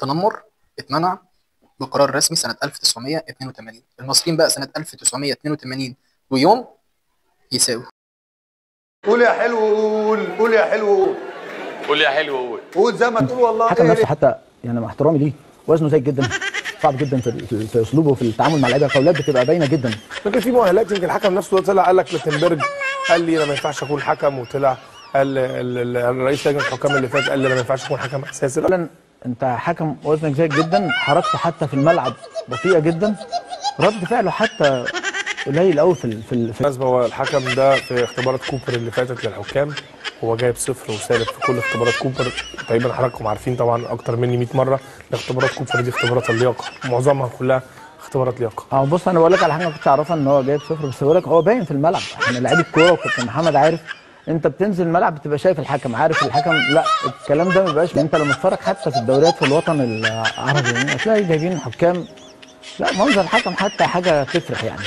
التنمر اتمنع بقرار رسمي سنة 1982. المصريين بقى سنة 1982 ويوم يساوي. قول يا حلو قول، قول يا حلو قول، قول يا حلو قول، قول زي ما تقول والله. الحكم نفسه حتى يعني مع احترامي ليه وزنه زايد جدا، صعب جدا في اسلوبه وفي التعامل مع اللعيبه، الفاولات بتبقى باينه جدا. لكن في مؤهلات، يمكن الحكم نفسه طلع قال لك لاتنبرج قال لي انا ما ينفعش اكون حكم، وطلع قال الرئيس لجنه الحكام اللي فات قال لي انا ما ينفعش اكون حكم اساسي. اولا انت حكم وزنك زايد جدا، حركته حتى في الملعب بطيئه جدا، رد فعله حتى قليل قوي بالمناسبه هو الحكم ده في اختبارات كوبر اللي فاتت للحكام هو جايب صفر وسالب في كل اختبارات كوبر. تقريبا حضراتكم عارفين طبعا اكتر مني 100 مره اختبارات كوبر دي اختبارات اللياقه، معظمها كلها اختبارات لياقه. بص انا بقول لك على حاجه ما كنتش اعرفها ان هو جايب صفر، بس بقول لك هو باين في الملعب. احنا لعيب الكوره وكابتن محمد عارف، انت بتنزل الملعب بتبقى شايف الحكم، عارف الحكم، لا الكلام ده ما بيبقاش. انت لما تتفرج حتى في الدوريات في الوطن العربي هتلاقي جايبين حكام، لا منظر الحكم حتى حاجه تفرح يعني.